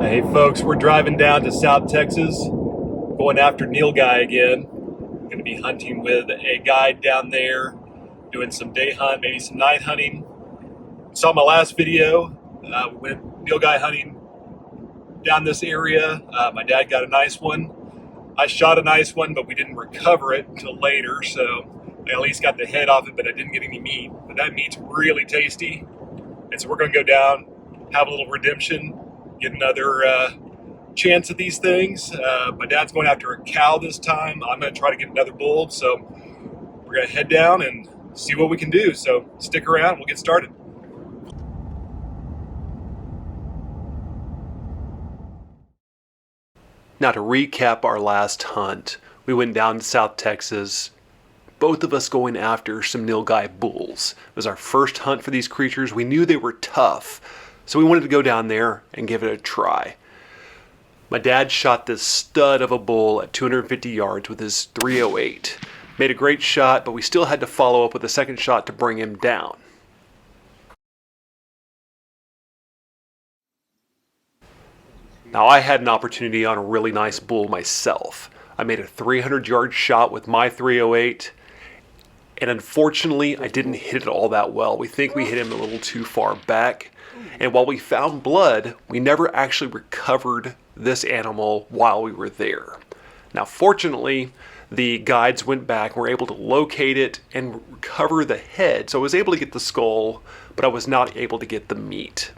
Hey folks, we're driving down to South Texas, going after nilgai again. Going to be hunting with a guide down there, doing some day hunt, maybe some night hunting. Saw my last video. We went nilgai hunting down this area. My dad got a nice one. I shot a nice one, but we didn't recover it until later, so I at least got the head off it, but I didn't get any meat. But that meat's really tasty, and so we're going to go down, have a little redemption, get another chance at these things. My dad's going after a cow this time. I'm going to try to get another bull, so we're going to head down and see what we can do. So stick around, we'll get started. Now to recap our last hunt, we went down to South Texas, both of us going after some nilgai bulls. It was our first hunt for these creatures. We knew they were tough, so we wanted to go down there and give it a try. My dad shot this stud of a bull at 250 yards with his .308. Made a great shot, but we still had to follow up with a second shot to bring him down. Now I had an opportunity on a really nice bull myself. I made a 300-yard shot with my .308, and unfortunately I didn't hit it all that well. We think we hit him a little too far back, and while we found blood, we never actually recovered this animal while we were there. Now fortunately, the guides went back and were able to locate it and recover the head, so I was able to get the skull, but I was not able to get the meat.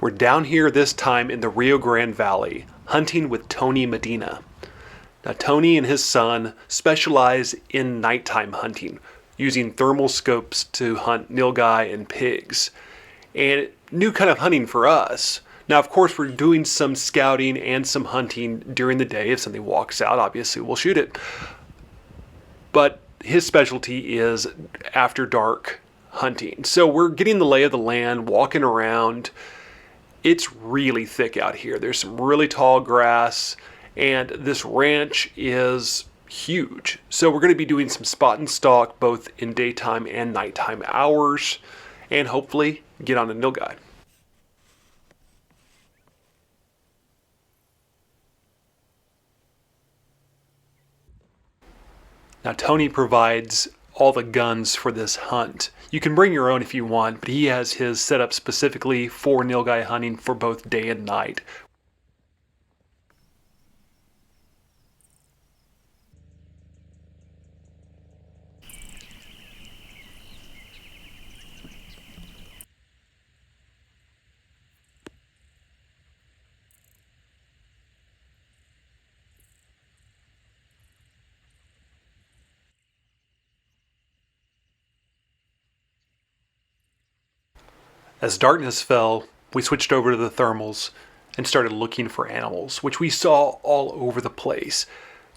We're down here this time in the Rio Grande Valley, hunting with Tony Medina. Now Tony and his son specialize in nighttime hunting, using thermal scopes to hunt nilgai and pigs. And new kind of hunting for us. Now of course we're doing some scouting and some hunting during the day. If something walks out, obviously we'll shoot it. But his specialty is after dark hunting. So we're getting the lay of the land, walking around. It's really thick out here. There's some really tall grass, and this ranch is huge. So we're going to be doing some spot and stalk both in daytime and nighttime hours, and hopefully get on a nilgai. Now Tony provides all the guns for this hunt. You can bring your own if you want, but he has his set up specifically for nilgai hunting for both day and night. As darkness fell, we switched over to the thermals and started looking for animals, which we saw all over the place.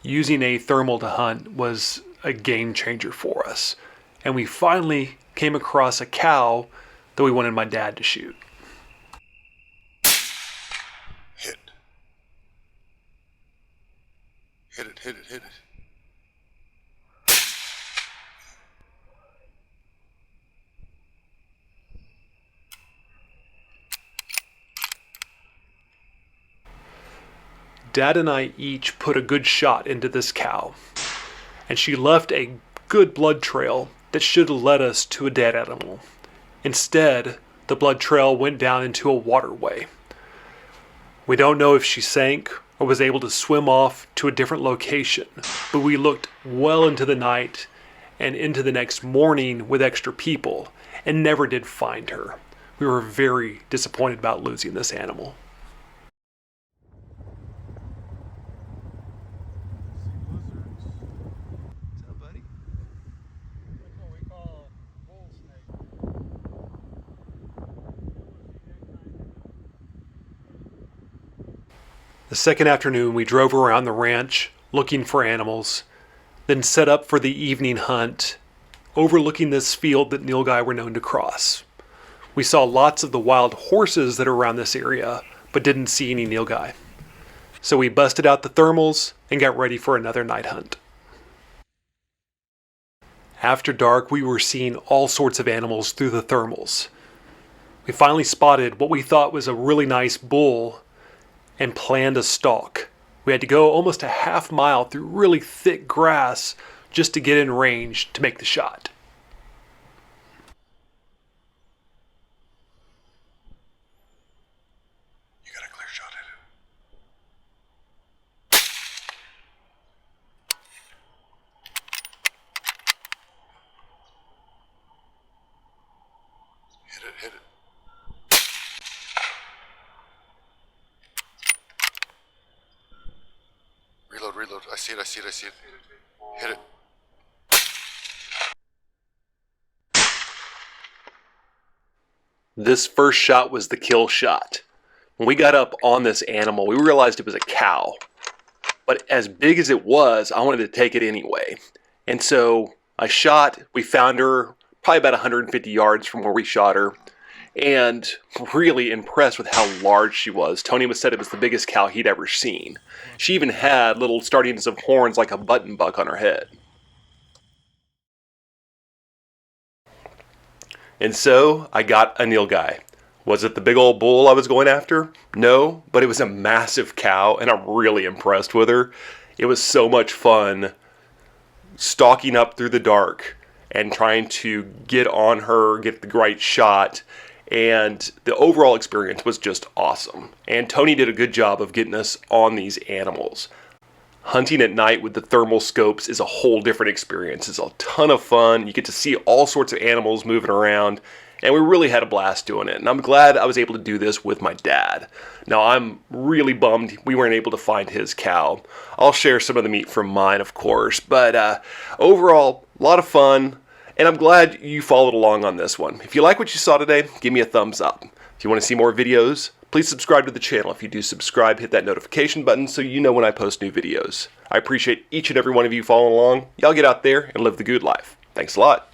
Using a thermal to hunt was a game changer for us. And we finally came across a cow that we wanted my dad to shoot. Hit. Hit it, hit it, hit it. Dad and I each put a good shot into this cow, and she left a good blood trail that should have led us to a dead animal. Instead, the blood trail went down into a waterway. We don't know if she sank or was able to swim off to a different location, but we looked well into the night and into the next morning with extra people and never did find her. We were very disappointed about losing this animal. The second afternoon, we drove around the ranch looking for animals, then set up for the evening hunt, overlooking this field that nilgai were known to cross. We saw lots of the wild horses that are around this area, but didn't see any nilgai. So we busted out the thermals and got ready for another night hunt. After dark, we were seeing all sorts of animals through the thermals. We finally spotted what we thought was a really nice bull and planned a stalk. We had to go almost a half mile through really thick grass just to get in range to make the shot. You got a clear shot at it. Hit it, hit it. Reload, reload. I see it, I see it, I see it. Hit it. This first shot was the kill shot. When we got up on this animal, we realized it was a cow. But as big as it was, I wanted to take it anyway. And so I shot, we found her probably about 150 yards from where we shot her, and really impressed with how large she was. Tony said it was the biggest cow he'd ever seen. She even had little startings of horns like a button buck on her head. And so I got a nilgai. Was it the big old bull I was going after? No, but it was a massive cow, and I'm really impressed with her. It was so much fun stalking up through the dark and trying to get on her, get the right shot, and the overall experience was just awesome. And Tony did a good job of getting us on these animals. Hunting at night with the thermal scopes is a whole different experience. It's a ton of fun. You get to see all sorts of animals moving around, and we really had a blast doing it. And I'm glad I was able to do this with my dad. Now, I'm really bummed we weren't able to find his cow. I'll share some of the meat from mine, of course, but overall, a lot of fun, and I'm glad you followed along on this one. If you like what you saw today, give me a thumbs up. If you want to see more videos, please subscribe to the channel. If you do subscribe, hit that notification button so you know when I post new videos. I appreciate each and every one of you following along. Y'all get out there and live the good life. Thanks a lot.